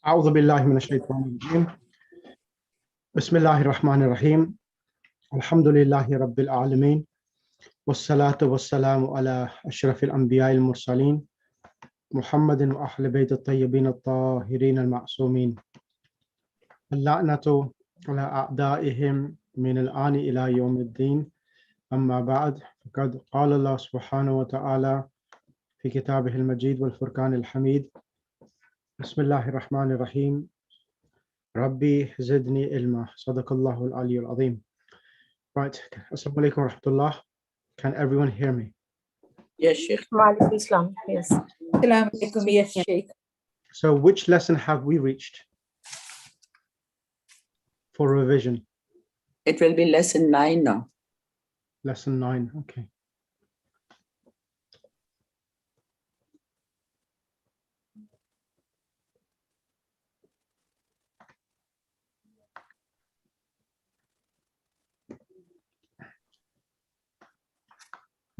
أعوذ بالله من الشيطان الرجيم بسم الله الرحمن الرحيم الحمد لله رب العالمين والصلاة والسلام على أشرف الأنبياء المرسلين محمد وأهل بيت الطيبين الطاهرين المعصومين اللعنة على أعدائهم من الآن إلى يوم الدين أما بعد فقد قال الله سبحانه وتعالى في كتابه المجيد والفرقان الحميد بسم الله الرحمن الرحيم ربي زدني علما صدق الله العلي العظيم. Right. Assalamu alaikum wa rahmatullah. Can everyone hear me? Yes, Sheikh. Walaikum Islam. Yes. Assalamu alaikum, yes, Sheikh. So which lesson have we reached for revision? It will be lesson 9 now. Lesson 9. Okay.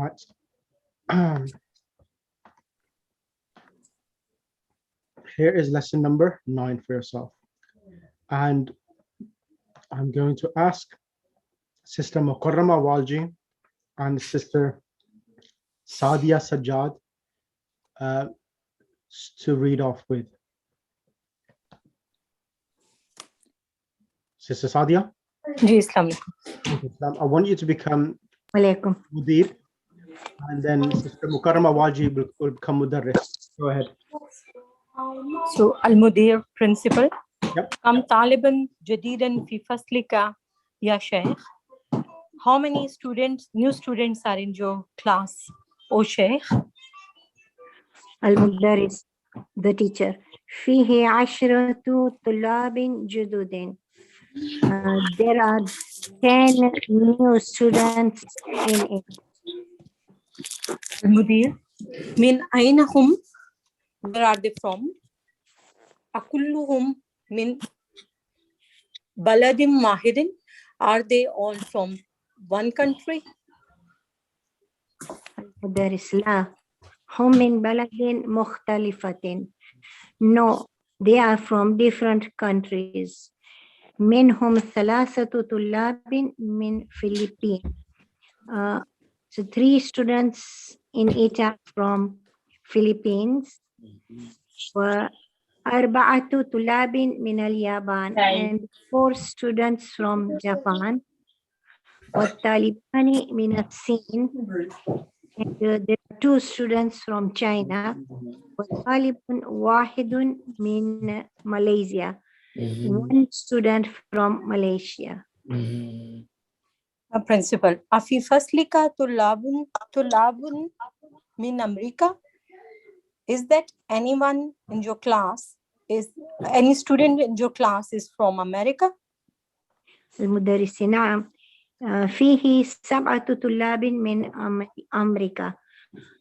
Right. Here is lesson number 9 for yourself. And I'm going to ask Sister Mukarrama Walji and Sister Sadia Sajjad to read off with. Sister Sadia? Ji, Islam. I want you to become Alaikum. Mudir, and then Sister Mukarrama Walji will become Mudarris. Go ahead. So, Al-Mudir principal. Yep. Kam Taliban Jadidan fi faslika ya Sheikh. How many students, new students are in your class, O Sheikh? Al-Mudaris, the teacher. فيه عشرة طلاب جدد. There are 10 new students in it. Al-Mudir. Min aina hum? Where are they from? Akulluhum min baladim wahidin. Are they all from one country? المدرس لا هم من بلد مختلفة. No, they are from different countries. منهم ثلاثة طلاب من Philippines. So 3 students in it are from Philippines. وأربعة طلاب من اليابان, and 4 students from Japan. والطالبان من الصين, and there are 2 students from China. وطالب واحد من Malaysia, 1 student from Malaysia. Principal. Afi faslika tulabun min America. Is that anyone in your class, is any student in your class is from America? المدرس نعم. فيه 7 طلاب من أمريكا.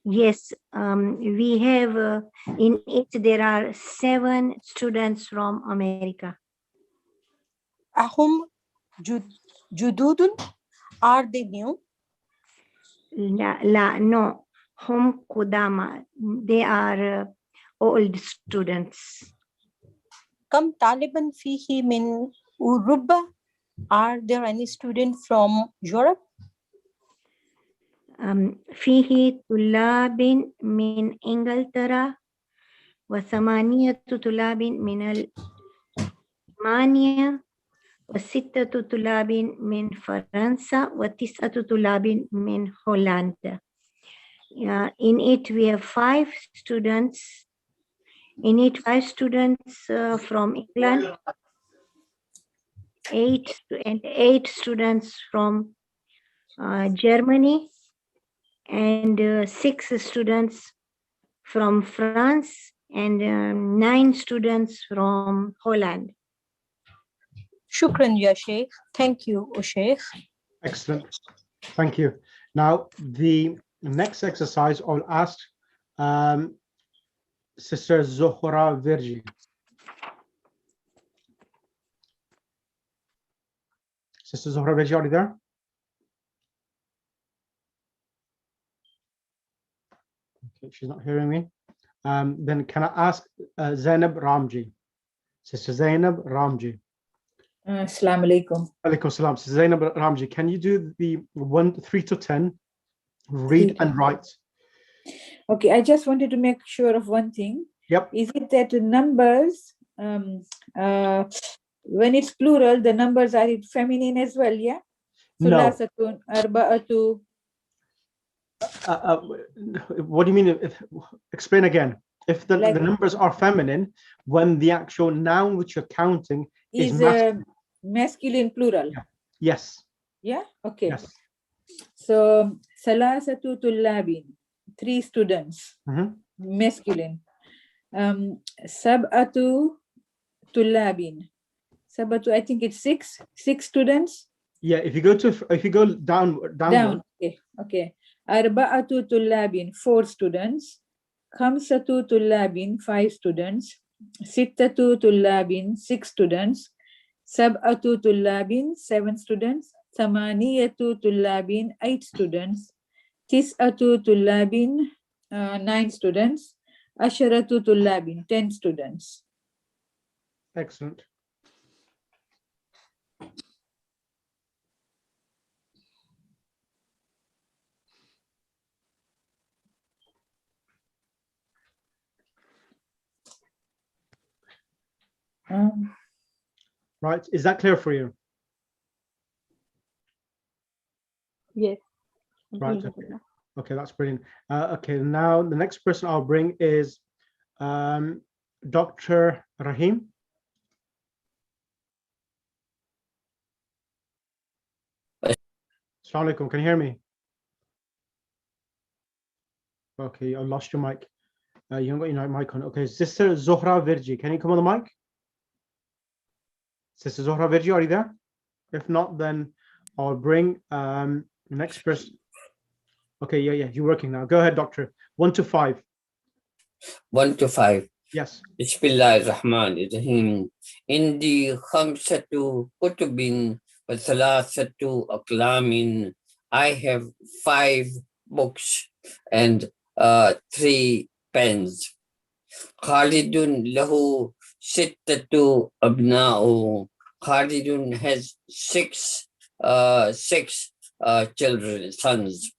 Yes, we have in it there are 7 students from America. Ahum jududun, are they new? لا, no. هم قدامى. They are old students. Kam Taliban fihi min Uruba. Are there any students from Europe? فيه طلاب من إنجلترا و8 طلاب من ألمانيا و6 طلاب من فرنسا و9 طلاب من هولندا. In it we have 5 students. In it 5 students from England, 8 students from Germany, and 6 students from France, and 9 students from Holland. Shukran, ya Sheikh. Thank you, O Sheikh. Excellent. Thank you. Now, the next exercise I'll ask Sister Zohra Virji. Sister Zohra Virji, are you there? Okay, she's not hearing me. Then can I ask Zainab Ramji? Sister Zainab Ramji. Assalamu alaikum. Alaikum salam. Sister Zainab Ramji, can you do the 3 to 10, read and write? Okay, I just wanted to make sure of one thing. Yep. Is it that the numbers, when it's plural, the numbers are in feminine as well, yeah? No. Thulasatun, arba'atu. What do you mean? Explain again. If the numbers are feminine, when the actual noun which you're counting is masculine. Masculine plural. Yeah. Yes. Yeah? Okay. Yes. So, salasatu tullabin, 3 students, Mhm. masculine. Sab'atu tullabin. Sab'atu, I think it's 6 students. Yeah, if you go downward. Down. Okay. Arba'atu tullabin, 4 students. Khamsatu tullabin, 5 students. Sittatu tullabin, 6 students. Sab'atu tullabin, 7 students. Thamaniyatu tullabin, 8 students. Tis'atu tullabin, 9 students. Asharatu tullabin, 10 students. Excellent. Right, is that clear for you? Yes. Right. Okay, that's brilliant. Okay, now the next person I'll bring is Dr. Rahim. Assalamu alaikum, can you hear me? Okay, I lost your mic. You haven't got your mic on. Okay, Sister Zohra Virji, can you come on the mic? Sister Zohra Virji, are you there? If not, then I'll bring the next person. Okay, yeah, you're working now. Go ahead, Doctor. 1 to 5. 1 to 5. Yes. Bismillahirrahmanirrahim. Indi khamsatu kutubin wa thalathatu aqlamin. I have 5 books and 3 pens. Khalidun lahu sittatu abna'u. Khalidun has 6 children, sons.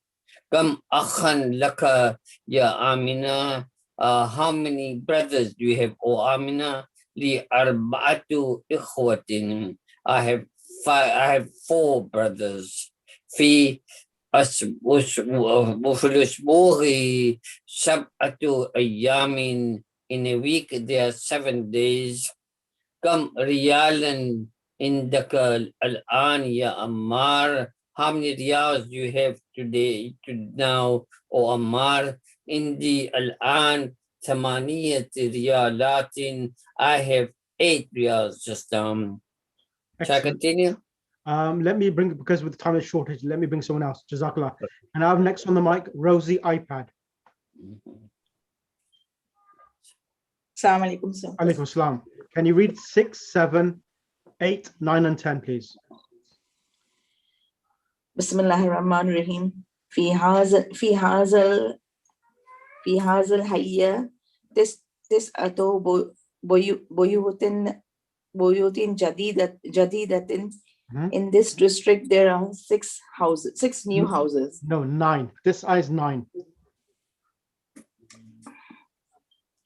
Kam akhan laka ya Amina. How many brothers do you have, O Amina? Li arba'atu ikhwatin. I have 4 brothers. Fi usbuhi sab'atu ayamin. In a week there are 7 days. Kam riyalan indaka al-an ya Ammar. How many riyals do you have today, now, O Ammar? Indi al-an thamaniyat riyalatin. I have 8 riyals just now. Shall I continue? Let me bring, because with time is shortage, let me bring someone else. Jazakallah. And I have next on the mic, Rosie iPad. Assalamu alaikum, sir. Alaikum salam. Can you read 6, 7, 8, 9, and 10, please? Bismillahirrahmanirrahim. في هذا الحي تسعة بيوت جديدة. In this district there are 6 new houses. No, 9. This is 9.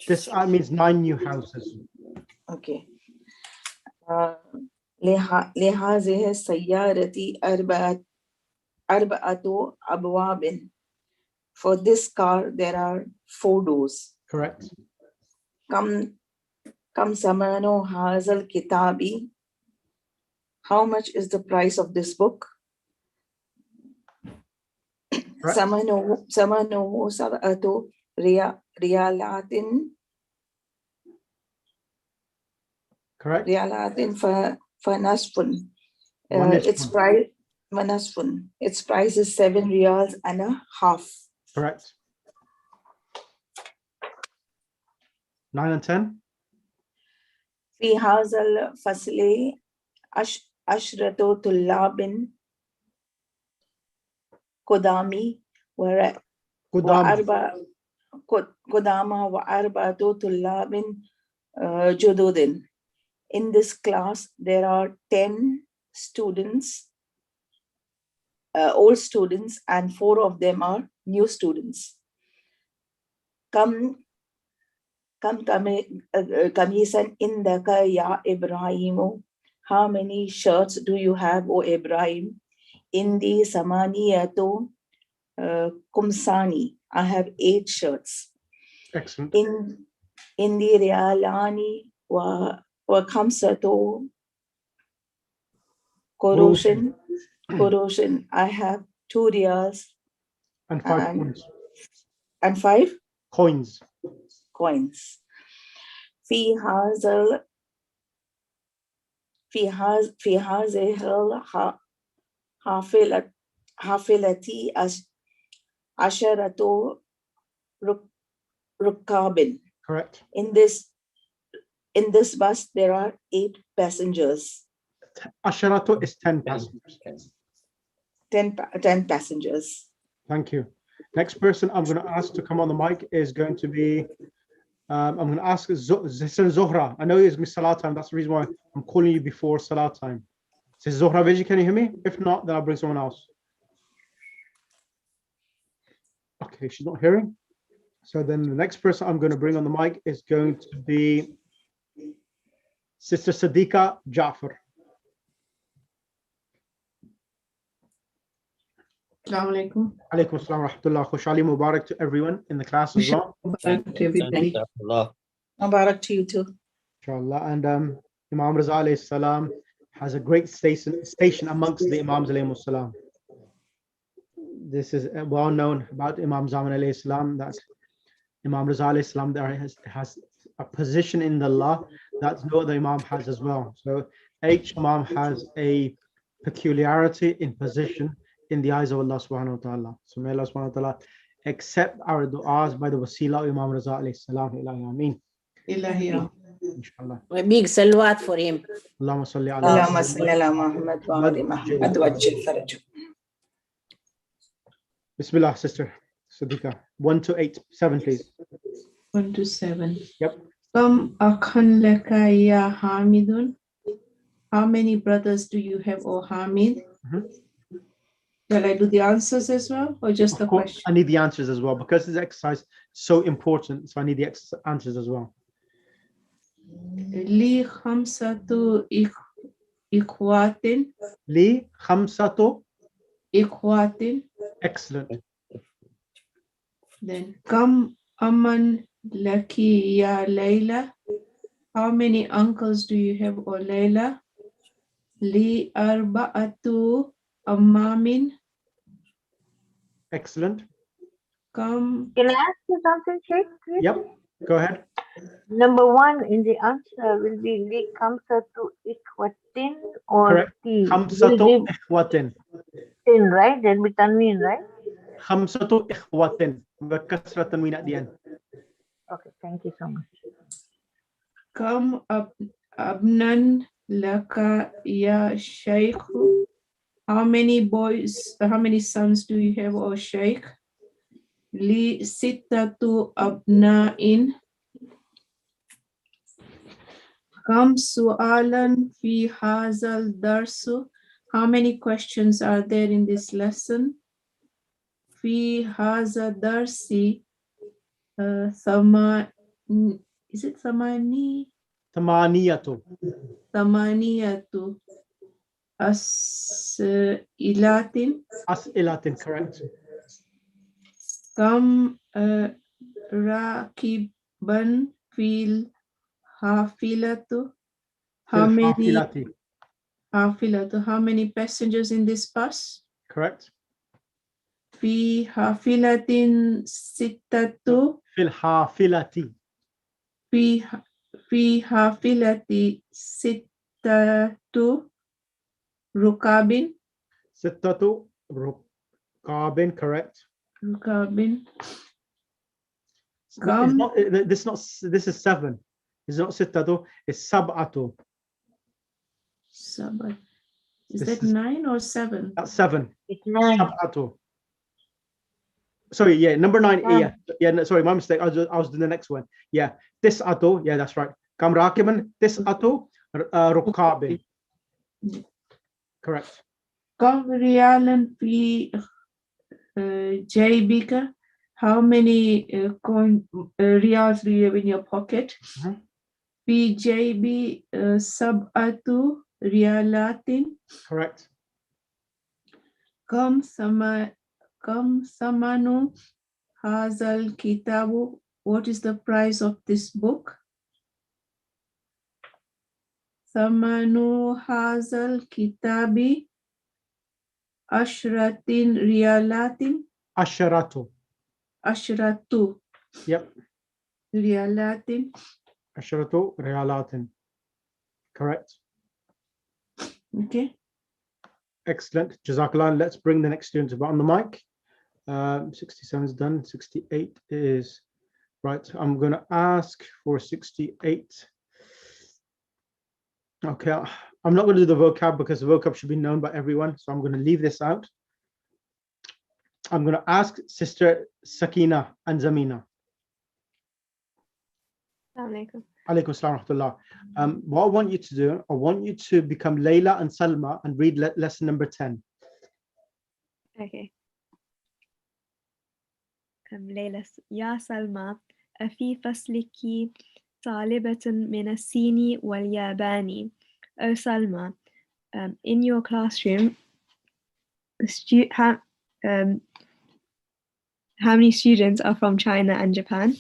This means 9 new houses. Okay. لهذه السيارة أربعة أبواب. For this car there are 4 doors. Correct. كم ثمن هذا الكتاب? How much is the price of this book? ثمنه 7 ريالات. Correct. ريالات فنصف. Its price is 7 riyals and a half. Correct. 9 and 10. في هذا الفصل 10 طلاب قدامى وأربعة طلاب جدد. In this class, there are 10 students, old students, and 4 of them are new students. Kam kamisan indaka ya Ibrahimu. How many shirts do you have, O Ibrahim? Indi samaniyatu kumsani. I have 8 shirts. Excellent. Indi realani wa kamsato koroshin. I have 2 riyals And 5 and- coins. and 5 Coins. coins. في هذه حافلتي عشرة ركاب. Correct. In this bus, there are 8 passengers. Asharato is 10 passengers. 10 passengers. Thank you. Next person I'm going to ask to come on the mic is going to be, I'm going to ask Sister Zohra. I know it's Miss Salah time. That's the reason why I'm calling you before Salah time. Sister Zohra Viji, can you hear me? If not, then I'll bring someone else. Okay, she's not hearing. So then the next person I'm going to bring on the mic is going to be Sister Sadiqa Jafar. Assalamu alaikum. Alaikum assalam wa rahmatullah. Khushali Mubarak to everyone in the class as well. Mubarak to everybody. Mubarak to you too. Inshallah. And Imam Raza alayhi salam has a great station amongst the Imams alayhi salam. This is well known about Imam Zaman alayhi salam, that Imam Raza alayhi salam there has a position in the law that no other Imam has as well. So each Imam has a peculiarity in position in the eyes of Allah subhanahu wa ta'ala. So may Allah subhanahu wa ta'ala accept our du'as by the wasila of Imam Raza alayhi salam. Ameen. Ilahi. Inshallah. A big salawat for him. Allahumma salli ala Allahumma salli ala Muhammad wa ali Muhammad wa ajil faraj. Bismillah, Sister Sadiqa. 1 to 8, 7, please. 1 to 7. Yep. Kam akhan laka ya Hamidun. How many brothers do you have, O Hamid? Mhm. Shall I do the answers as well, or just the Of course, question? I need the answers as well because this exercise is so important. So I need the answers as well. Li khamsatu ikhwatin. Li khamsatu. Ikhwatin. Excellent. Then kam aman laki ya Layla. How many uncles do you have, O Layla? Li arba'atu ammamin. Excellent. Kam Can I ask you something, Sheikh? Please? Yep. Go ahead. Number 1 in the answer will be li kamsatu ikwatin or Correct. T. Khamsatu ikhwatin. Tin, right? There'll be tanween, right? Khamsatu ikhwatin. With kasra tanween at the end. Okay, thank you so much. kam abnan laka ya Shaykh. How many sons do you have, O Shaykh? Li sittatu abna'in. Kam su'alan fi hazal darsu. How many questions are there in this lesson? Fi haza darsi is it thamani? Tamaniyatu. Thamaniyatu as'ilatin. As'ilatin. Correct. Kam rakiban fil hafilatu. How Fil many hafilati. hafilatu? How many passengers in this bus? Correct. Fi hafilatin sittatu. Fil hafilati. Fi hafilati sittatu rukabin. Sittatu rukabin. Correct. Rukabin. It's not, this is 7. It's not sittatu, it's sab'atu. Sabat. Is This that is- 9 or 7? That's 7. It's 9. Sab'atu. Sorry, yeah, number 9. Nine. Yeah, no, sorry, my mistake. I was doing the next one. Yeah, tis'atu. Yeah, that's right. Kam rakiban tis'atu ركاب. Correct. كم ريالا في جيبك? How many riyals do you have in your pocket? Mhm. في جيبي سبعة ريالات. Correct. كم ثمن هذا الكتاب? What is the price of this book? ثمن هذا الكتاب 10 ريالات. عشرة. 10 Yep. ريالات. 10 ريالات. Correct. Okay. Excellent. Jazakallah. Let's bring the next student on the mic. 67 is done. 68 is right. I'm going to ask for 68. Okay. I'm not going to do the vocab because the vocab should be known by everyone. So I'm going to leave this out. I'm going to ask Sister Sakina and Zamina. Assalamualaikum. Alaikum assalam wa rahmatullah. What I want you to do, I want you to become Layla and Salma and read lesson number 10. Okay. ليلى يا سلمى أفي فصلك طالبة من الصين واليابان. Oh Salma, in your classroom, how many students are from China and Japan?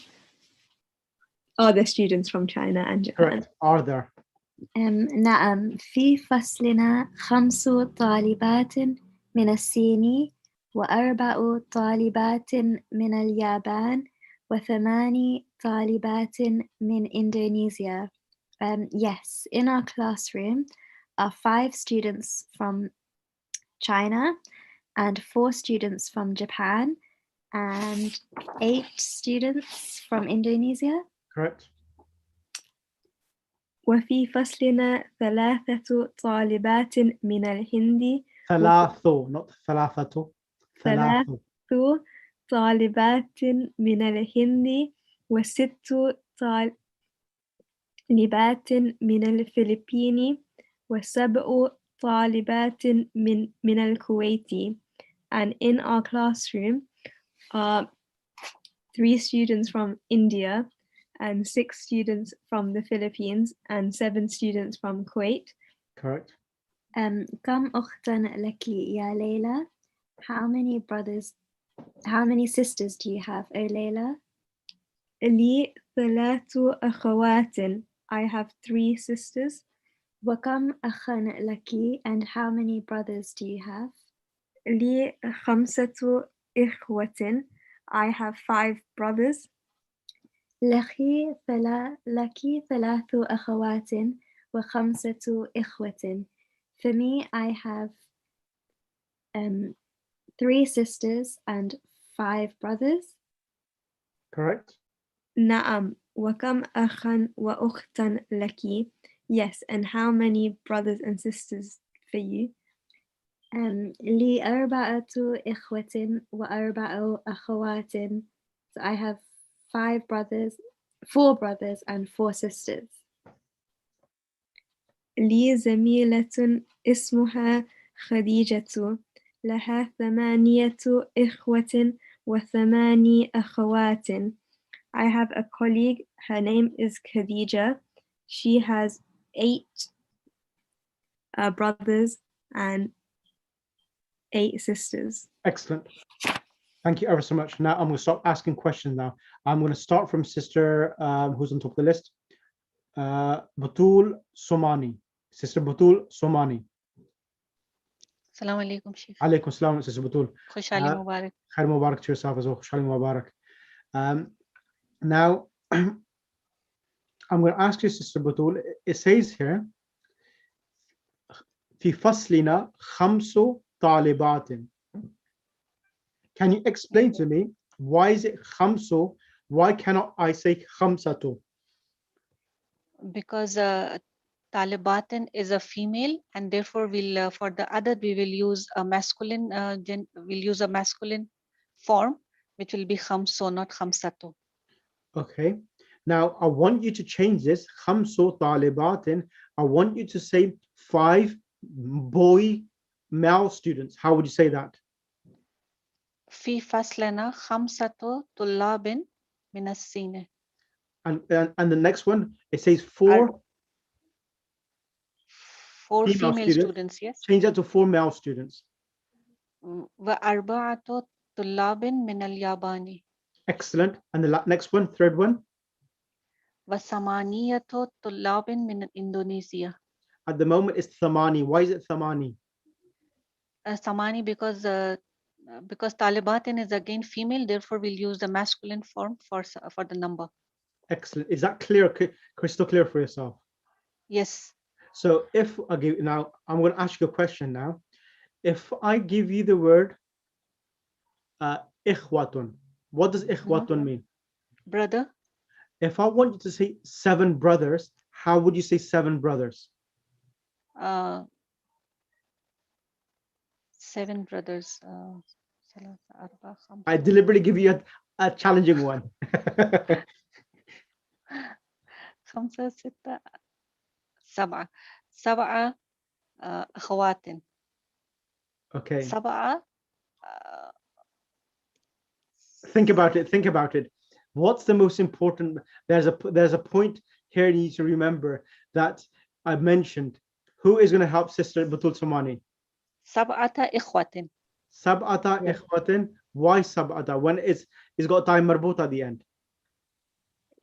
Are there students from China and Japan? Correct. Are there? نعم في فصلنا 5 طالبات من الصين و4 طالبات من اليابان و8 طالبات من Indonesia. Yes, in our classroom are 5 students from China and 4 students from Japan and 8 students from Indonesia. Correct. وفي فصلنا 3 طالبات من الهند. ثلاثة, not ثلاثة. 3 طالبات من الهند و6 طالبات من الفلبين و7 طالبات من الكويت. And in our classroom are 3 students from India and 6 students from the Philippines and 7 students from Kuwait. Correct. كم أختا لك يا ليلى? How many sisters do you have, O Layla? لي 3 أخوات. I have 3 sisters. وكم أخا لك? And how many brothers do you have? لي 5 إخوة. I have 5 brothers. لك 3 أخوات و5 إخوة. For me, I have 3 sisters and 5 brothers. Correct. نعم. وكم أخا وأختا لك? Yes, and how many brothers and sisters for you? لي 4 إخوة و4 أخوات. So I have 4 brothers and 4 sisters. لي زميلة اسمها خديجة لها 8 إخوة و8 أخوات. I have a colleague, her name is Khadija. She has 8 brothers and 8 sisters. Excellent. Thank you ever so much. Now I'm going to start asking questions now. I'm going to start from Sister who's on top of the list. Batul Somani. Sister Batul Somani. Assalamu alaikum, Sheikh. Alaikum salam, Sister Batul. Khushali Mubarak. Khair Mubarak to yourself as well. Khushali Mubarak. Now, I'm going to ask you, Sister Batul, it says here, في فصلنا 5 طالبات. Can you explain to me why is it 5? Why cannot I say 5? Because Talibatin is a female, and therefore we'll for the other we will use a masculine form, which will be khamso, not khamsatu. Okay. Now I want you to change this 5 طالبات I want you to say 5 boy male students. How would you say that? في فصلنا 5 طلاب من الصين. And the next one, it says 4 female students. students, yes. Change that to 4 male students. و4 طلاب من اليابان. Excellent. And the next one, third one. و8 طلاب من إندونيسيا. At the moment, it's Thamani. Why is it Thamani? Samani because Talibatin is again female, therefore we'll use the masculine form for the number. Excellent. Is that clear, crystal clear for yourself? Yes. So if I give now, I'm going to ask you a question now. If I give you the word ikhwatun, what does ikhwatun mean? Brother. If I want you to say 7 brothers, how would you say 7 brothers? 7 brothers. I deliberately give you a challenging one. 5 6 7 7 أخوات. Okay. 7 Think about it. Think about it. What's the most important? There's a point here you need to remember that I mentioned. Who is going to help Sister Batul Somani? 7 إخوة. 7 إخوة. Why 7? When it's got time marbut at the end.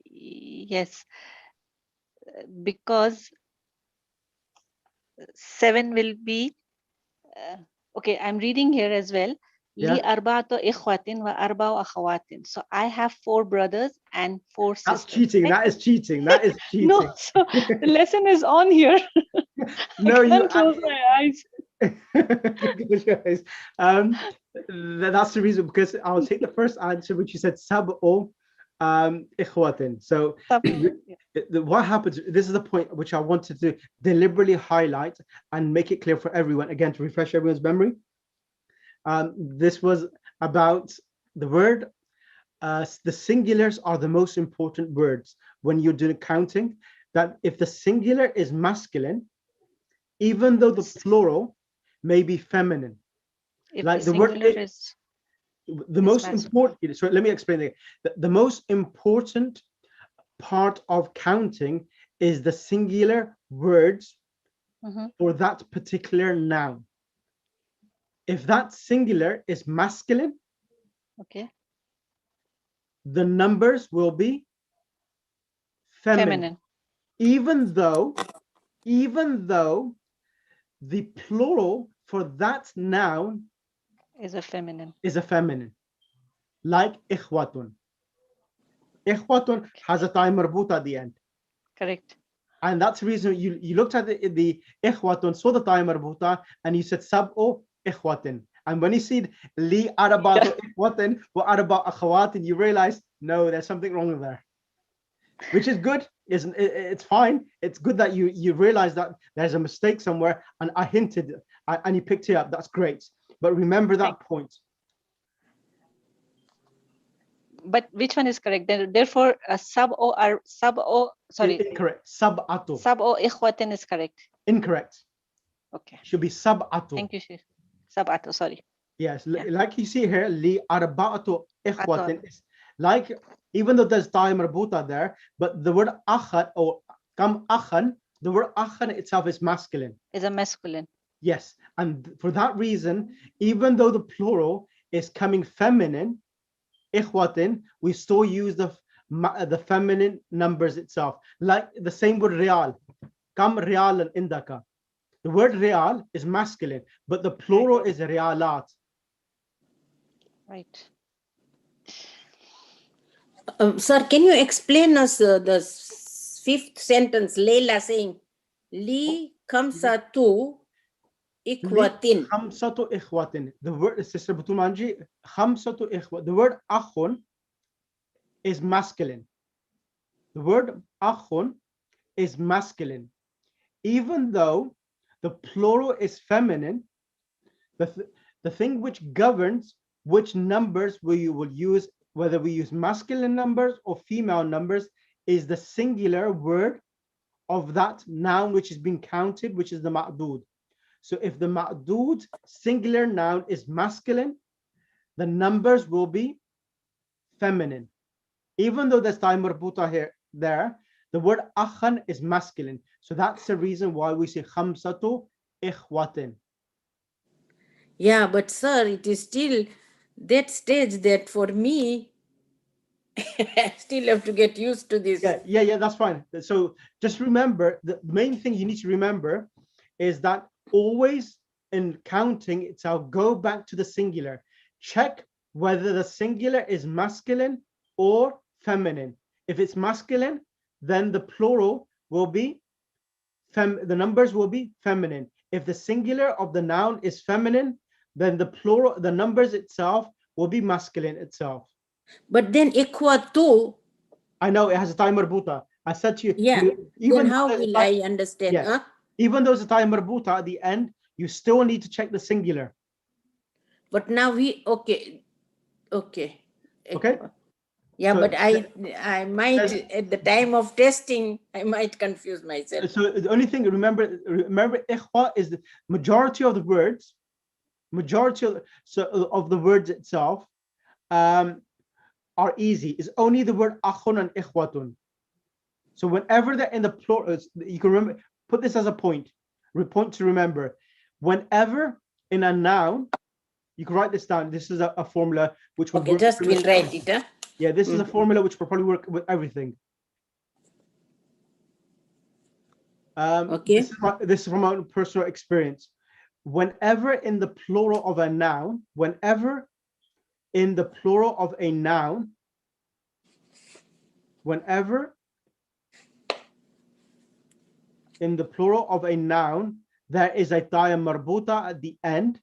Yes, because 7 will be okay. I'm reading here as well. Yeah. لي 4 إخوة و4 أخوات. So I have 4 brothers and 4 sisters. That's cheating. That is cheating. That is cheating. No, so the lesson is on here. No, I can't close my eyes. That's the reason, because I'll take the first answer, which you said sab'u ikhwatin. So what happens, this is the point which I wanted to deliberately highlight and make it clear for everyone, again, to refresh everyone's memory. This was about the word, the singulars are the most important words when you're doing counting, that if the singular is masculine, even though the plural may be feminine. If like the word is the most important, so let me explain it. The most important part of counting is the singular words for that particular noun. If that singular is masculine, okay, the numbers will be feminine. Even though the plural for that noun is a feminine. Like ikhwatun. Ikhwatun has a time marbut at the end. Correct. And that's the reason you looked at the ikhwatun, saw the time marbuta, and you said sab'u ikhwatin. And when you see li arabatu ikhwatin wa arba akhawatin, you realize, no, there's something wrong there. Which is good, isn't it? It's fine. It's good that you realize that there's a mistake somewhere, and I hinted and you picked it up. That's great. But remember that point. But which one is correct? Therefore, sorry. Incorrect. Sab'atu. Sab'u ikhwatin is correct. Incorrect. Okay. Should be sab'atu. Thank you, Sheikh. Sab'atu, sorry. Yes, like you see here, li arba'atu ikhwatin. Like, even though there's time marbuta there, but the word akhan or kam akhan, the word akhan itself is masculine. Is a masculine. Yes, and for that reason, even though the plural is coming feminine, ikhwatin, we still use the feminine numbers itself. Like the same word real, kam realan indaka. The word real is masculine, but the plural is realat. Right. Sir, can you explain us the 5th sentence? Leila saying, li khamsatu ikhwatin. Khamsatu ikhwatin. The word, Sister Batul Manji, khamsatu ikhwatin. The word akhun is masculine. The word akhun is masculine. Even though the plural is feminine, the thing which governs which numbers we will use, whether we use masculine numbers or female numbers, is the singular word of that noun which is being counted, which is the ma'dud. So if the ma'dud singular noun is masculine, the numbers will be feminine. Even though there's ta marbuta here, the word akhan is masculine. So that's the reason why we say khamsatu ikhwatin. Yeah, but sir, it is still that stage that for me, I still have to get used to this. Yeah, that's fine. So just remember, the main thing you need to remember is that always in counting itself, go back to the singular. Check whether the singular is masculine or feminine. If it's masculine, then the plural will be the numbers will be feminine. If the singular of the noun is feminine, then the plural, the numbers itself will be masculine itself. But then ikhwatu, I know it has a ta marbuta. I said to you, yeah. even then how will I understand? Yeah. Huh? Even though it's a ta marbuta at the end, you still need to check the singular. But now okay. Yeah, So, but I might at the time of testing, I might confuse myself. So the only thing remember ikhwa is the majority of the words, of the words itself are easy. It's only the word akhun and ikhwatun. So whenever they're in the plural, you can remember, put this as a point to remember. Whenever in a noun, you can write this down. This is a formula which will okay, just we'll write it. Huh? Yeah, this is a formula which will probably work with everything. Okay. This is from my own personal experience. Whenever in the plural of a noun, whenever in the plural of a noun, there is a ta marbuta at the end.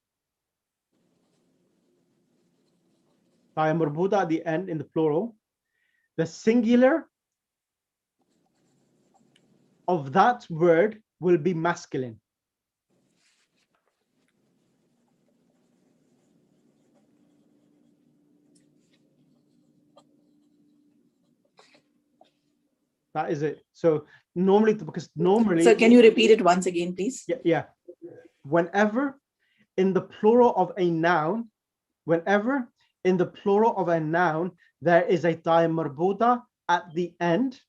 Ta marbuta at the end in the plural. The singular of that word will be masculine. That is it. So normally, So can you repeat it once again, please? Yeah. Whenever in the plural of a noun, there is a ta marbuta at the end.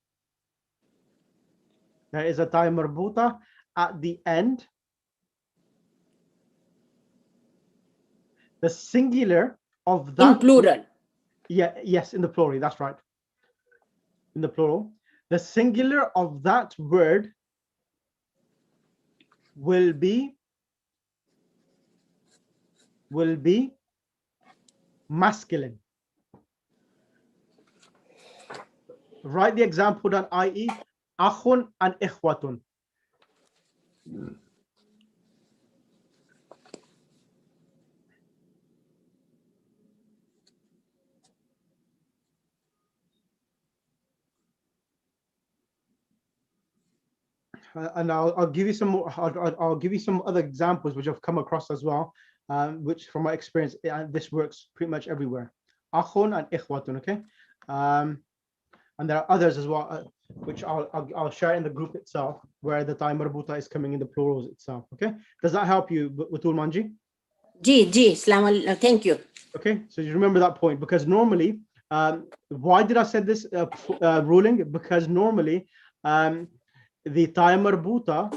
There is a ta marbuta at the end. The singular of that. In plural. Yes, in the plural. That's right. In the plural. The singular of that word will be masculine. Write the example down, i.e. akhun and ikhwatun. And I'll give you some more. I'll give you some other examples which I've come across as well, which from my experience, this works pretty much everywhere. Akhun and ikhwatun, okay? And there are others as well, which I'll share in the group itself, where the ta marbuta is coming in the plurals itself. Okay? Does that help you, Batul Manji? Thank you. Okay, so you remember that point, because normally, why did I say this ruling? Because normally, the ta marbuta,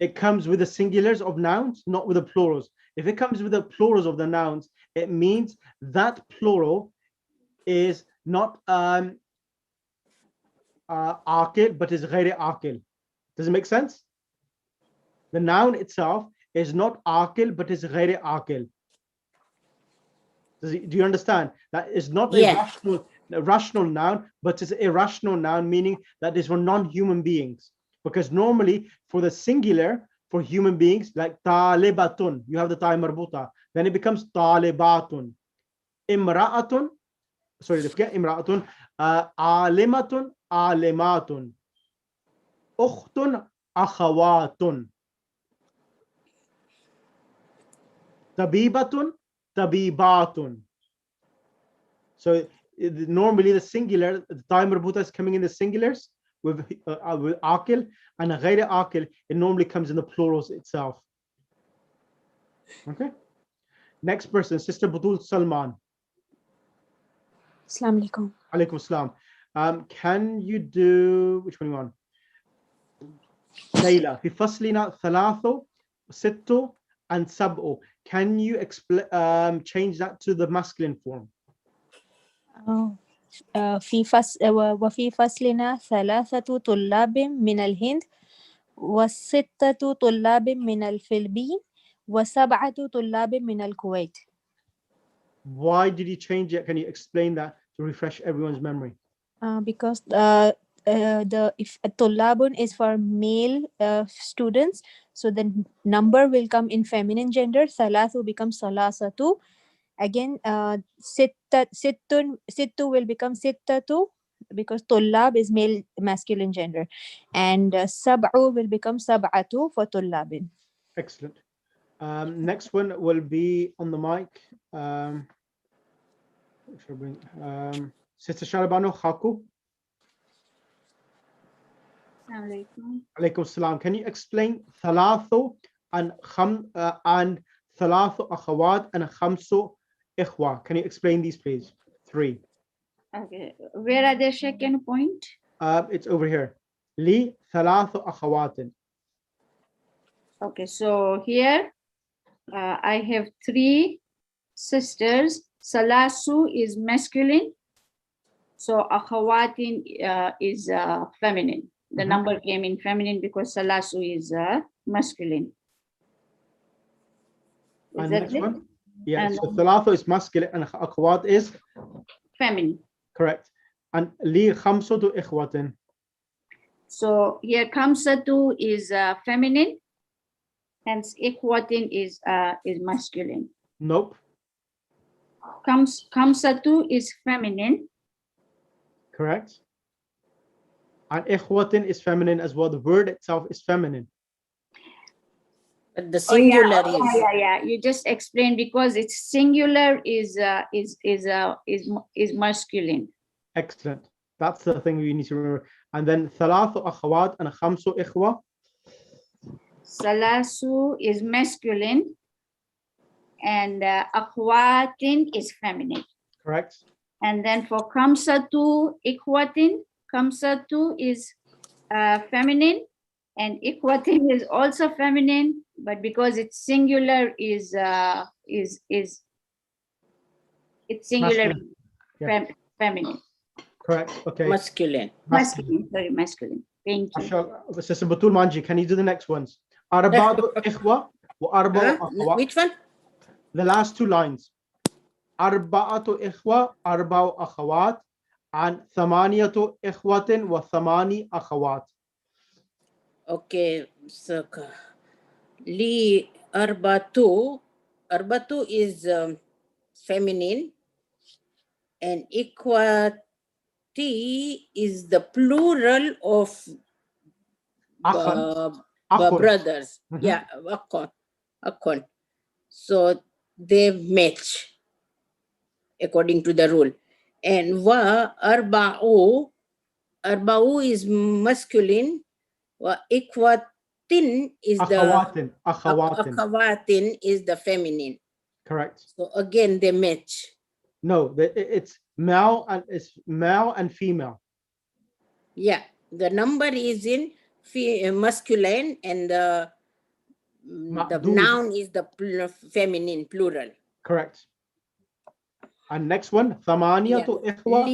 it comes with the singulars of nouns, not with the plurals. If it comes with the plurals of the nouns, it means that plural is not aqil, but is ghairi aqil. Does it make sense? The noun itself is not aqil, but is ghairi aqil. Do you understand? That is not a rational noun, but it's a irrational noun, meaning that is for non-human beings. Because normally for the singular, for human beings, like talibatun, you have the ta marbuta, then it becomes talibatun. Imra'atun, sorry, forget imra'atun, alimatun, alimatun, ukhtun, akhawatun, tabibatun, tabibatun. So normally the singular, the ta marbuta is coming in the singulars, with akil and ghayr akil, it normally comes in the plurals itself. Okay. Next person, Sister Budul Salman. Assalamu alaikum. Alaikum assalam. Can you do, which one you want? Layla. في فصلنا ثلاثة ستة and سبعة. Can you change that to the masculine form? وفي فصلنا ثلاثة طلاب من الهند وستة طلاب من الفلبين وسبعة طلاب من الكويت. Why did you change it? Can you explain that to refresh everyone's memory? Because if طلاب is for male students, so the number will come in feminine gender. ثلاثة becomes ثلاثة. Again, ستة will become ستة because طلاب is male masculine gender, and سبعة will become سبعة for طلاب. Excellent. Next one will be on the mic. Sister Sharabano Khaku. Alaikum salam. Can you explain thalathu and thalathu akhawat and khamsu ikhwa? Can you explain these, please? 3. Okay. Where are the second point? It's over here. Li thalathu akhawatin. Okay, so here I have 3 sisters. Salasu is masculine, so akhawatin is feminine. The number came in feminine because salasu is masculine. And next one? Yeah, so thalathu is masculine and akhawat is feminine. Correct. And li khamsatu ikhwatin. So here khamsatu is feminine, hence ikhwatin is masculine. Nope. Khamsatu is feminine. Correct. And ikhwatin is feminine as well. The word itself is feminine. But the singular is. Yeah. You just explained because it's singular is masculine. Excellent. That's the thing we need to remember. And then thalathu akhawat and khamsu ikhwa. Salasu is masculine and akhwatin is feminine. Correct. And then for khamsatu ikhwatin, khamsatu is feminine and ikhwatin is also feminine, but because it's singular it's singular feminine. Correct. Okay. Masculine. Sorry, masculine. Thank you. Sister Batul Manji, can you do the next ones? Arba'atu ikhwa wa arba'u akhawat. Which one? The last 2 lines. Arba'atu ikhwa, arba'u akhawat, and thamaniyatu ikhwatin wa thamani akhawat. Okay, so li arbatu is feminine, and ikhwati is the plural of brothers. Yeah, akhon. So they match according to the rule. And wa arba'u is masculine. Wa ikhwatin is akhawatin is the feminine. Correct. So again they match. No, it's male and female. Yeah, the number is in masculine and the noun is the feminine plural. Correct. And next one, thamaniyatu ikhwa.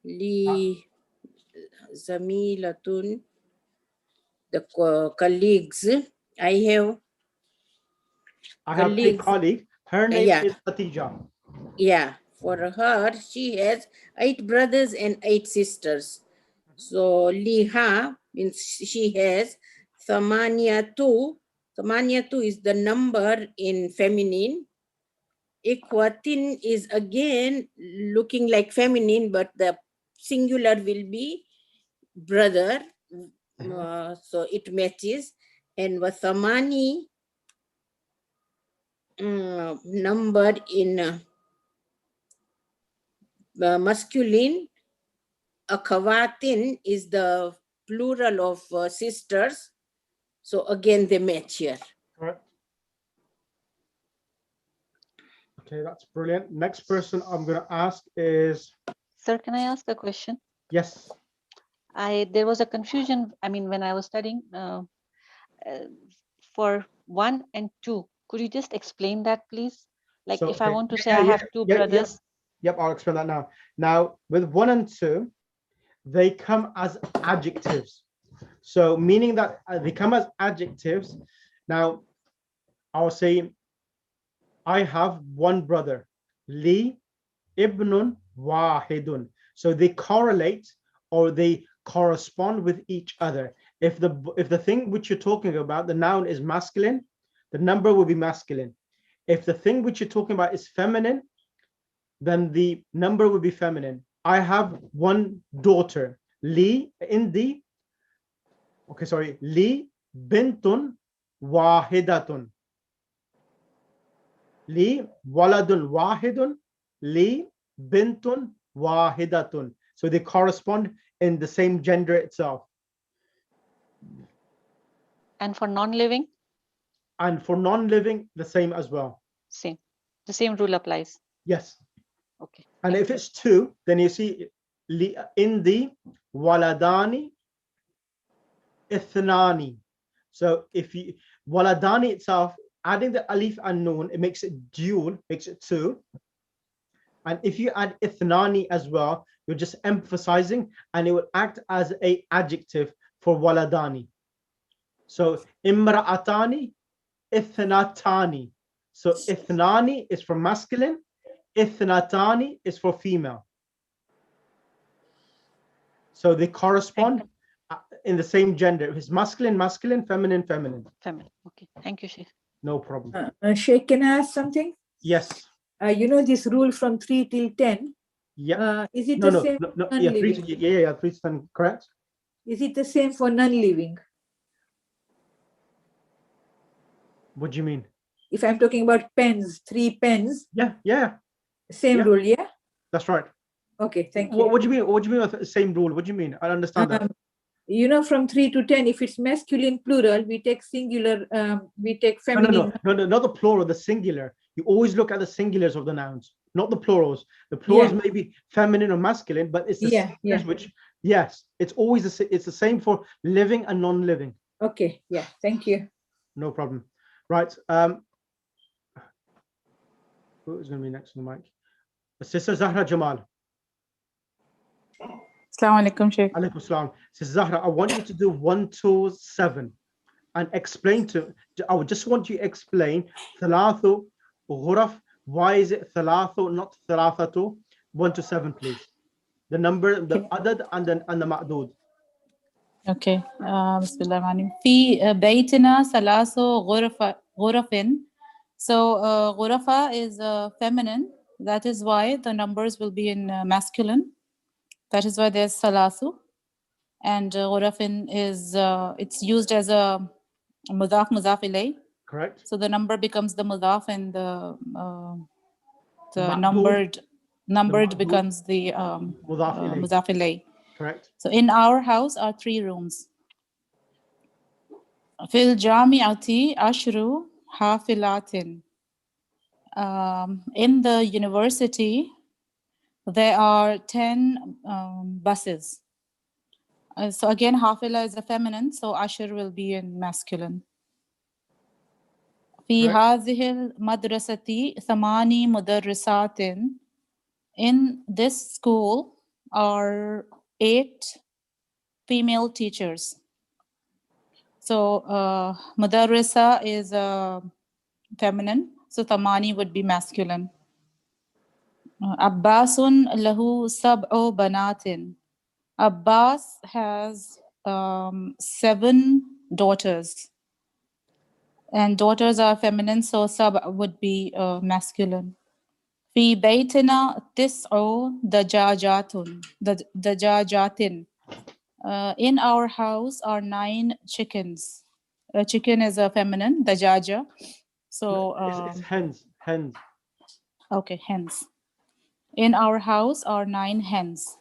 Li zamilatun, the colleagues. I have a colleague. Her name is Khatija. Yeah, for her, she has 8 brothers and 8 sisters. So liha means she has thamaniyatu. Thamaniyatu is the number in feminine. Ikhwatin is again looking like feminine, but the singular will be brother. So it matches. And wathamani number in masculine, akhawatin is the plural of sisters. So again, they match here. Correct. Okay, that's brilliant. Next person I'm going to ask is. Sir, can I ask a question? Yes. There was a confusion. I mean, when I was studying for 1 and 2, could you just explain that, please? Like, So, if I okay. want to say I have two brothers. Yep, I'll explain that now. Now, with 1 and 2, they come as adjectives. So, meaning that they come as adjectives. Now, I'll say, I have one brother. Li ibnun wahidun. So they correlate or they correspond with each other. If the thing which you're talking about, the noun is masculine, the number will be masculine. If the thing which you're talking about is feminine, then the number will be feminine. I have one daughter. Li Li bintun wahidatun. Li waladun wahidun. Li bintun wahidatun. So they correspond in the same gender itself. And for non-living? And for non-living, the same as well. Same. The same rule applies. Yes. Okay. And if it's 2, then you see in the waladani ithnani. So if you waladani itself, adding the alif and noon, it makes it dual, makes it 2. And if you add ithnani as well, you're just emphasizing, and it will act as a adjective for waladani. So imra'atani, ithnatani. So ithnani is for masculine, ithnatani is for female. So they correspond in the same gender. If it's masculine, masculine, feminine, feminine. Feminine. Okay. Thank you, Sheikh. No problem. Sheikh, can I ask something? Yes. You know this rule from 3 till 10? Yeah. Is it No, the no, same? no, no. for Yeah, non-living? 3 to 10, correct? Is it the same for non-living? What do you mean? If I'm talking about pens, 3 pens. Yeah. Same Yeah. rule, yeah? That's right. Okay, thank you. What do you mean? What do you mean with the same rule? What do you mean? I don't understand that. You know, from 3 to 10, if it's masculine plural, we take singular, we take No, feminine. no, not the plural, the singular. You always look at the singulars of the nouns, not the plurals. The plurals may be feminine or masculine, but it's the singulars which, yes, it's always it's the same for living and non-living. Okay, yeah, thank you. No problem. Right. Who's going to be next on the mic? Sister Zahra Jamal. Assalamu alaikum, Sheikh. Alaikum salam. Sister Zahra, I want you to do 1 to 7 and explain I would just want you to explain thalathu ghuraf. Why is it thalathu, not thalathatu? 1 to 7, please. The number, the adad and the ma'dud. Okay. Bismillahirrahmanirrahim. Fi baytina salasu ghurafin. So ghurafa is feminine. That is why the numbers will be in masculine. That is why there's salasu. And ghurafin is, it's used as a mudaf ilay. Correct. So the number becomes the mudaf and the ma'dud. numbered becomes the mudaf ilay. Correct. So in our house are 3 rooms. Fil jami'ati ashru hafilatin. In the university, there are 10 buses. So again, hafila is a feminine, so ashur will be in masculine. في هذه المدرسة 8 مدرسات. In this school are 8 female teachers. So mudarrisa is feminine, so tamani would be masculine. Abbasun lahu sab'u banatin. Abbas has 7 daughters. And daughters are feminine, so sab would be masculine. في بيتنا 9 دجاجات. In our house are 9 chickens. A chicken is a feminine, dajaja. So it's hens. Okay, hens. In our house are 9 hens.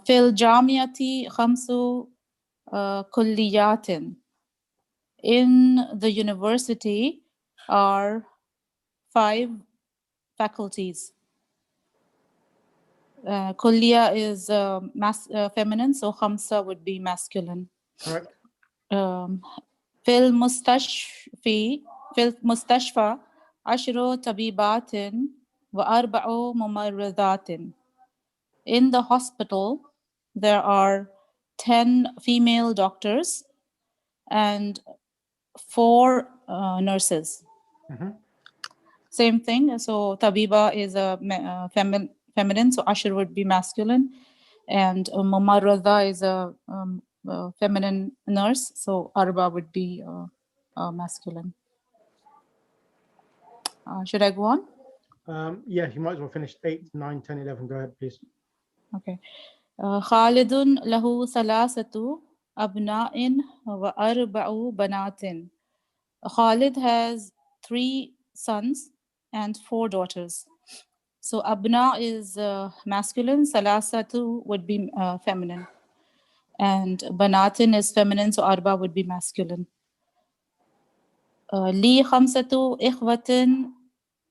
في الجامعة 5 كليات. In the university are 5 faculties. Kulliya is feminine, so khamsa would be masculine. Correct. في المستشفى 10 طبيبات و4 ممرضات. In the hospital, there are 10 female doctors and 4 nurses. Same thing. So tabiba is a feminine, so ashir would be masculine, and mumarrada is a feminine nurse, so arba would be masculine. Should I go on? Yeah, you might as well finish 8, 9, 10, 11. Go ahead, please. Okay. خالد له 3 أبناء و4 بنات. Khalid has 3 sons and 4 daughters. So abna is masculine, salasatu would be feminine, and banatin is feminine, so arba would be masculine. Li 5 إخوة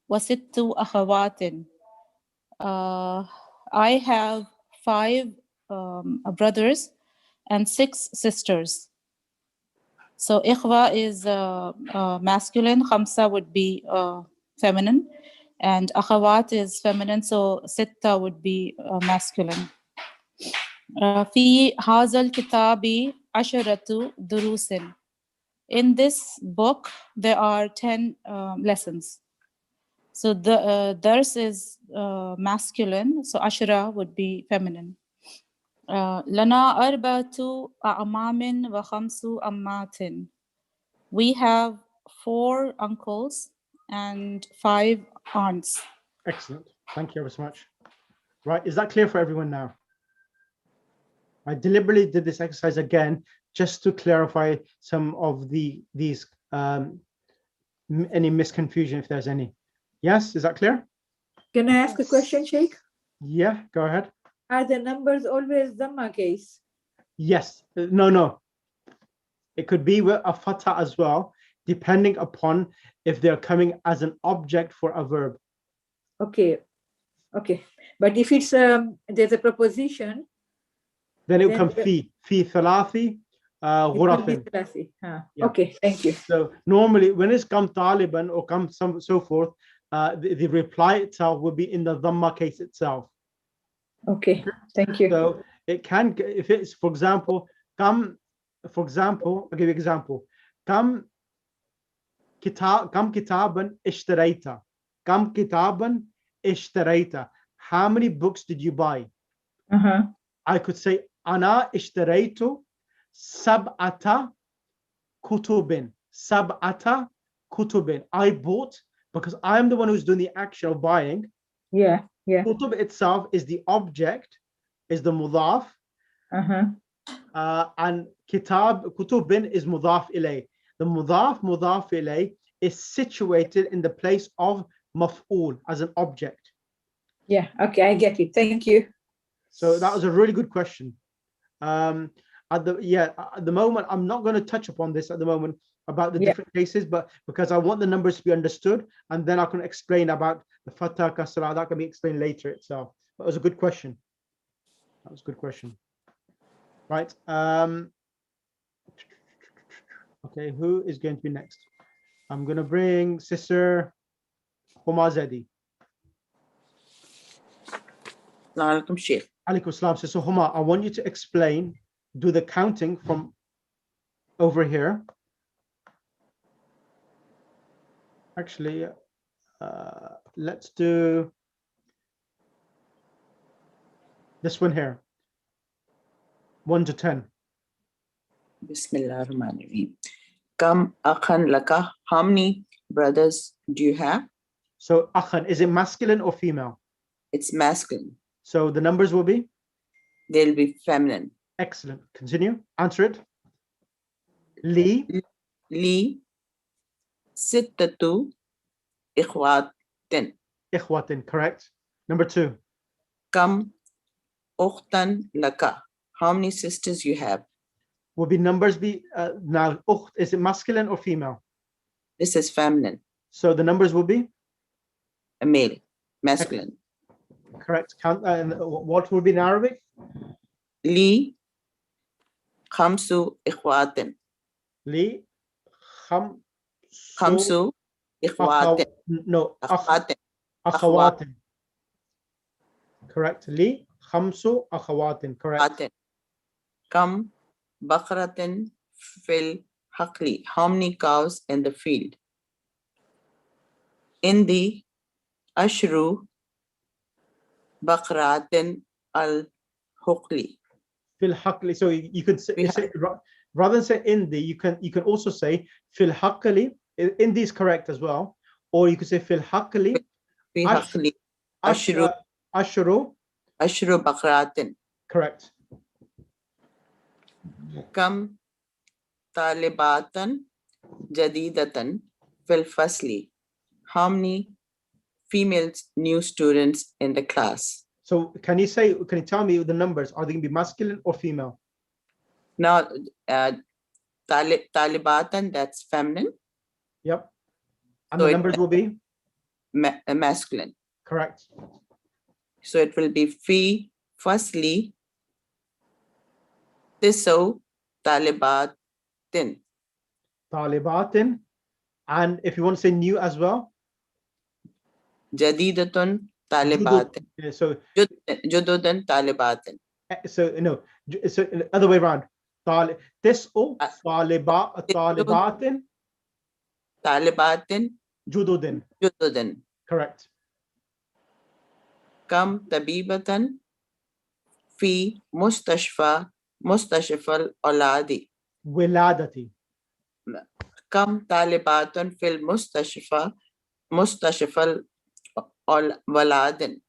و6 أخوات. I have 5 brothers and 6 sisters. So ikhwa is masculine, khamsa would be feminine, and akhawat is feminine, so sitta would be masculine. في هذا الكتاب 10 دروس. In this book, there are 10 lessons. So the dars is masculine, so ashra would be feminine. لنا 4 أعمام و5 أمات. We have 4 uncles and 5 aunts. Excellent. Thank you ever so much. Right, is that clear for everyone now? I deliberately did this exercise again just to clarify some of these any misconfusion, if there's any. Yes, is that clear? Can I ask a question, Sheikh? Yeah, go ahead. Are the numbers always Dhamma case? Yes. No. It could be with a fatha as well, depending upon if they're coming as an object for a verb. Okay. But if it's there's a preposition, then it will come fi thalathi ghurafin. Yeah. Okay, thank you. So normally when it's come taliban or come so forth, the reply itself will be in the dhamma case itself. Okay, thank you. So it can, if it's, for example, I'll give you an example. Kam kitaban ishtarayta. Kam kitaban ishtarayta. How many books did you buy? I could say ana ishtaraytu sab'ata kutubin. Sab'ata kutubin. I bought, because I'm the one who's doing the action of buying. Yeah. Kutub itself is the object, is the mudaf. And kitab, kutubin is mudaf ilay. The mudaf ilay is situated in the place of maf'ul as an object. Yeah, okay, I get it. Thank you. So that was a really good question. At the moment, I'm not going to touch upon this at the moment about the different cases, but because I want the numbers to be understood, and then I can explain about the fatah, kasra, that can be explained later itself. That was a good question. Right. Okay, who is going to be next? I'm going to bring Sister Huma Zedi. Alaikum Sheikh. Alaikum salam. Sister Huma, I want you to explain, do the counting from over here. Actually, let's do this one here. 1 to 10. Bismillah ar-Rahman ar-Rahim. Kam akhan laka. How many brothers do you have? So akhan, is it masculine or female? It's masculine. So the numbers will be? They'll be feminine. Excellent. Continue. Answer it. Li sittatu ikhwatin. Ikhwatin, correct. Number 2. Kam أختًا لك. How many sisters you have? Will be numbers be now? Ukht, is it masculine or female? This is feminine, So the numbers will be a male, masculine. correct. Count. And what will be in Arabic? لي 5 إخوات. Li kham 5 إخوات. no أخوات. akhawatin. Correct. Li khamsu akhawatin. Correct. كم بقرة في الحقل. How many cows in the field? عندي 10 بقرات الحقل. Fil haqli. So you could say, rather than say indi, you can also say fil haqli. Indi is correct as well, or you could say fil haqli. في حقل 10 بقرات. Correct. كم طالبات جديدة في الفصل. How many female new students in the class? So can you tell me the numbers? Are they going to be masculine or female? Now, Talibatan, that's feminine. Yep. And So the it- numbers will be? Masculine. Correct. So it will be fi firstly tiso talibatin. Talibatin. And if you want to say new as well? Jadidatun talibatin. Yeah, so Jududun talibatin. so no, so other way around. Tis'u talibatin Talibatin jududin. jududin. Correct. Kam tabibatan fi mustashfa al-oladi. Wiladati. Kam talibatun fil mustashfa al-waladin.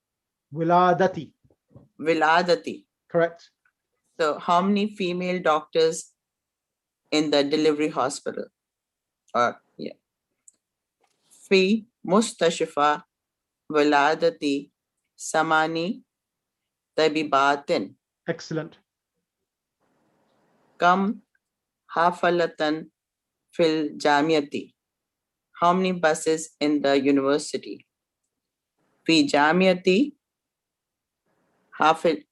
Wiladati. Wiladati. Correct. So how many female doctors in the delivery hospital? Yeah. Fi mustashfa wiladati samani tabibatin. Excellent. Kam hafalatan fil jamiati. How many buses in the university? Fi jamiati hafil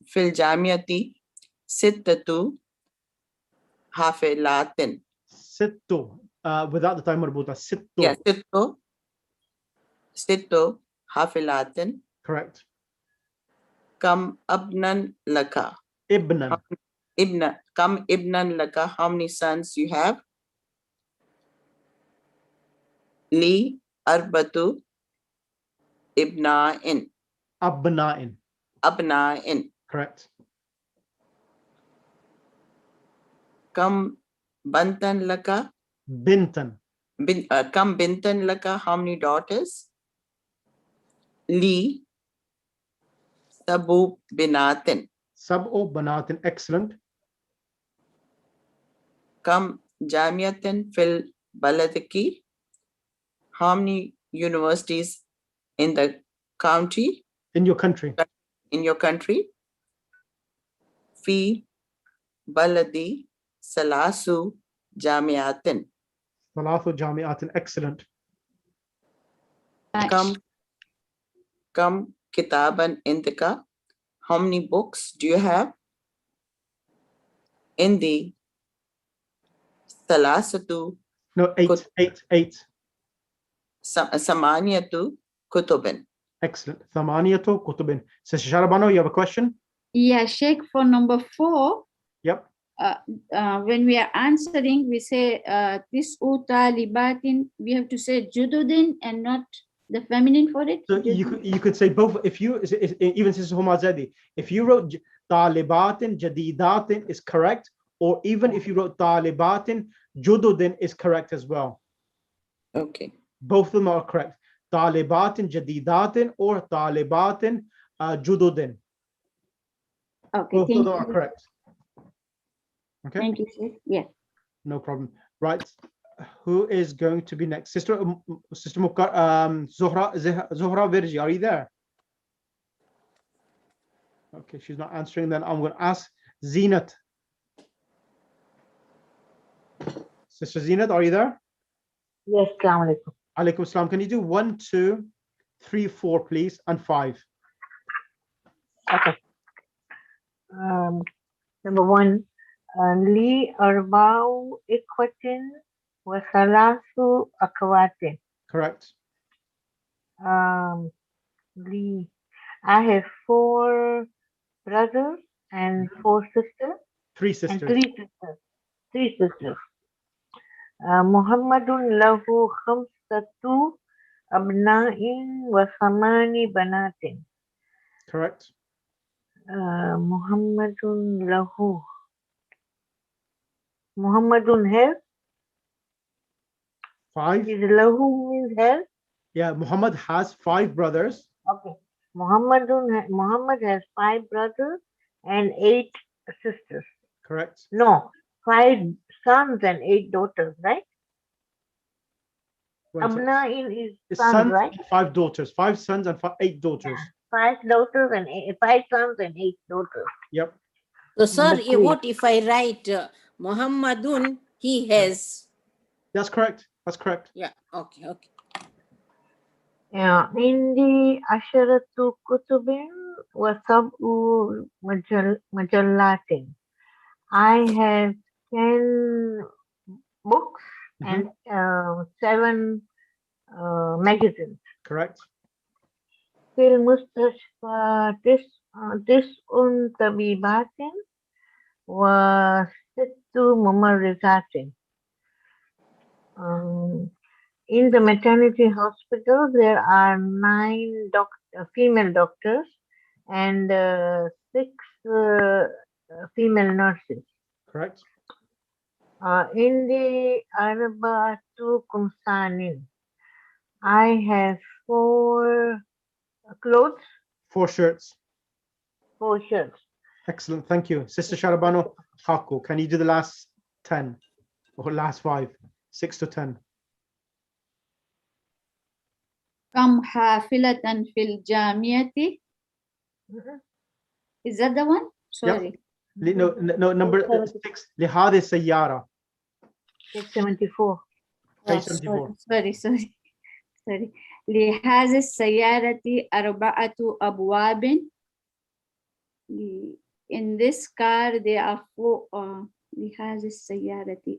fil jamiati sittatu hafilatin. Sittu. Without the time marbuta. Sittu. Yeah, sittu hafilatin. Correct. Kam abnan laka. Ibnan. Kam ibnan laka. How many sons you have? Li arbatu ibna'in. Abna'in. Abna'in. Correct. Kam bantan laka. Bintan. Kam bintan laka. How many daughters? Li sabu binatin. Sab'u banatin. Excellent. Kam jamiatin fil baladiki. How many universities in the county? In your country. In your country? Fi baladi salasu jamiatin. Thalathu jami'atin. Excellent. Kam kitaban indika. How many books do you have? In the salasatu. No, eight. Samaniyatu kutubin. Excellent. Thamaniyatu kutubin. Sister Sharabano, you have a question? Yeah, Sheikh, for number 4, Yep. when we are answering, we say tis'u talibatin, we have to say jududin and not the feminine for it. So you could say both. If you even Sister Humazadi, if you wrote talibatin jadidatin is correct, or even if you wrote talibatin jududin is correct as well. Okay. Both of them are correct. Talibatin jadidatin or talibatin jududin. Okay, Both thank of them are you. correct. Okay. Thank you, Sheikh. Yeah. No problem. Right. Who is going to be next? Sister Zuhra Virji, are you there? Okay, she's not answering. Then I'm going to ask Zinat. Sister Zinat, are you there? Yes, Assalamu alaikum. Alaikum salam. Can you do 1, 2, 3, 4, please, and 5? Okay. Number 1, Li arba'u ikwatin wa thalathu akwatin. Correct. Li, I have 4 brothers and 4 sisters. 3 sisters. And 3 sisters. 3 sisters. Muhammadun lahu khamsatu abna'in wa thamani banatin. Correct. Muhammadun lahu. Muhammadun has? 5. Is lahu means has? Yeah, Muhammad has 5 brothers. Okay. Muhammad has 5 brothers and 8 sisters. Correct. No, 5 sons and 8 daughters, right? Abna'in is sons, right? 5 daughters. 5 sons and 8 daughters. 5 daughters and 5 sons and 8 daughters. Yep. So, sir, Number 3. what if I write Muhammadun, he has? That's correct. That's correct. Yeah, okay, okay. Yeah, Indi asharatu kutubin wa sab'u majallatin. I have 10 books and 7 magazines. Correct. Fil mustashfa tis'un tabibatin wa sittu mumarrizatin. In the maternity hospital, there are 9 female doctors and 6 female nurses. Correct. In the arba'atu kumsanin, I have 4 clothes. 4 shirts. 4 shirts. Excellent. Thank you. Sister Sharabano Haku, can you do the last 10 or last 5? 6 to 10. Kam hafilatan fil jamiyati. Is that the one? Sorry. No, number 6. Lihad Sayyara. 674. Page 74. Sorry. لهذه السيارة أربعة أبواب. In this car there are 4. لهذه السيارة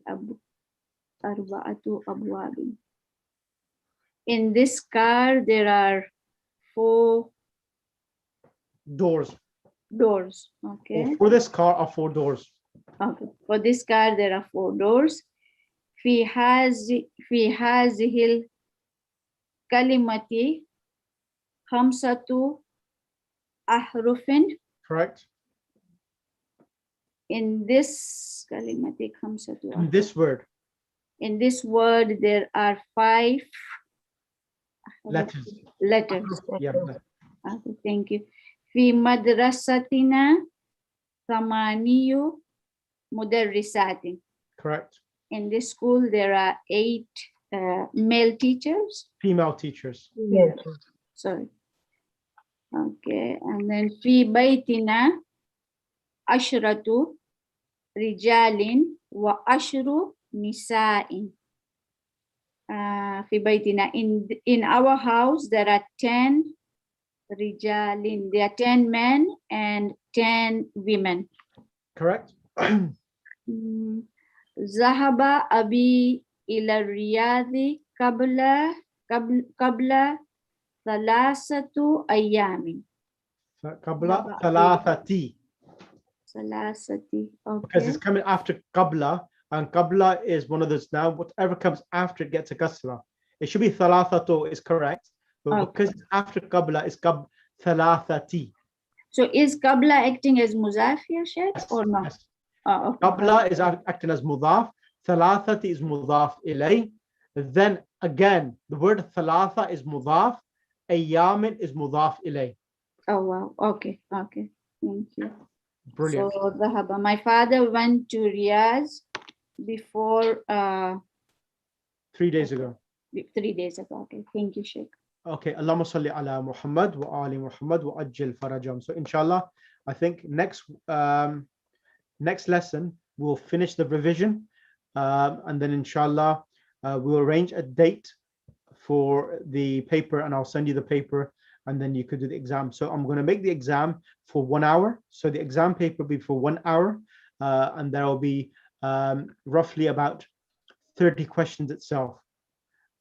أربعة أبواب. In this car there are 4 doors. Okay. For this car are 4 doors. Okay. For this car there are 4 doors. في هذه الكلمة 5 أحرف. Correct. In this كلمة 5 In this word. In this word there are 5 letters. Yeah. Okay, thank you. في مدرستنا 8 مدرسات. Correct. In this school there are 8 male teachers. Female teachers. Yes. Sorry. Okay, and then في بيتنا 10 رجال و10 نساء. في بيتنا, in our house there are 10 رجال. There are 10 men and 10 women. Correct. ذهب أبي إلى الرياض قبل 3 أيام. قبل 3. 3. Okay. Because it's coming after qabla, and qabla is one of those now. Whatever comes after it gets a kasra. It should be thalathatu is correct, but because it's after qabla, it's thalathati. So is qabla acting as mudaf here, Sheikh, or not? Yes. Oh, okay. Qabla is acting as mudaf. Thalathati is mudaf ilay. Then again, the word thalatha is mudaf. Ayyamin is mudaf ilay. Oh wow. Okay. Thank you. Brilliant. So dhahaba. My father went to Riyadh before 3 days ago. 3 days ago. Okay. Thank you, Sheikh. Okay. Allahumma salli ala Muhammad wa ali Muhammad wa ajil farajam. So inshallah, I think next lesson we'll finish the revision, and then inshallah we'll arrange a date for the paper, and I'll send you the paper, and then you could do the exam. So I'm going to make the exam for 1 hour. So the exam paper will be for 1 hour, and there will be roughly about 30 questions itself.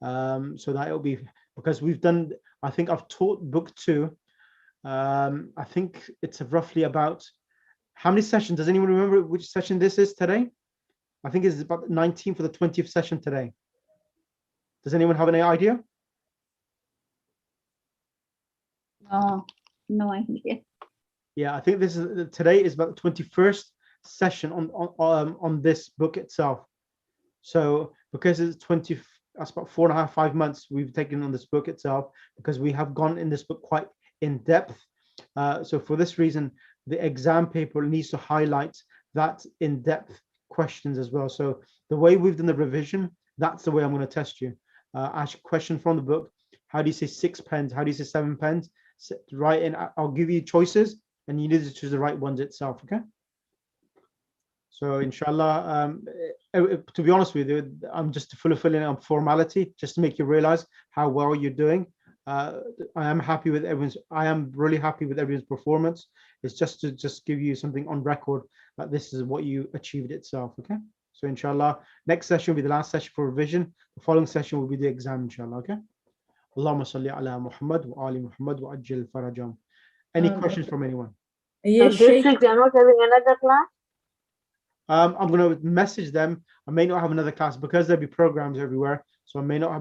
So that will be, because we've done, I think I've taught book 2. I think it's roughly about, how many sessions? Does anyone remember which session this is today? I think it's about 19 for the 20th session today. Does anyone have any idea? No idea. Yeah, I think this is, today is about the 21st session on this book itself. So because it's 20, that's about 4.5, 5 months we've taken on this book itself, because we have gone in this book quite in depth. So for this reason, the exam paper needs to highlight that in-depth questions as well. So the way we've done the revision, that's the way I'm going to test you. Ask a question from the book. How do you say 6 pens? How do you say 7 pens? Write in. I'll give you choices, and you need to choose the right ones itself. Okay. So inshallah, to be honest with you, I'm just fulfilling a formality just to make you realize how well you're doing. I am happy with everyone's. I am really happy with everyone's performance. It's just to give you something on record that this is what you achieved itself. Okay. So inshallah, next session will be the last session for revision. The following session will be the exam, inshallah. Okay. Allahumma salli ala Muhammad wa ali Muhammad wa ajil farajam. Any questions from anyone? Yes, this week they're not having another class? I'm going to message them. I may not have another class because there'll be programs everywhere. So I may not have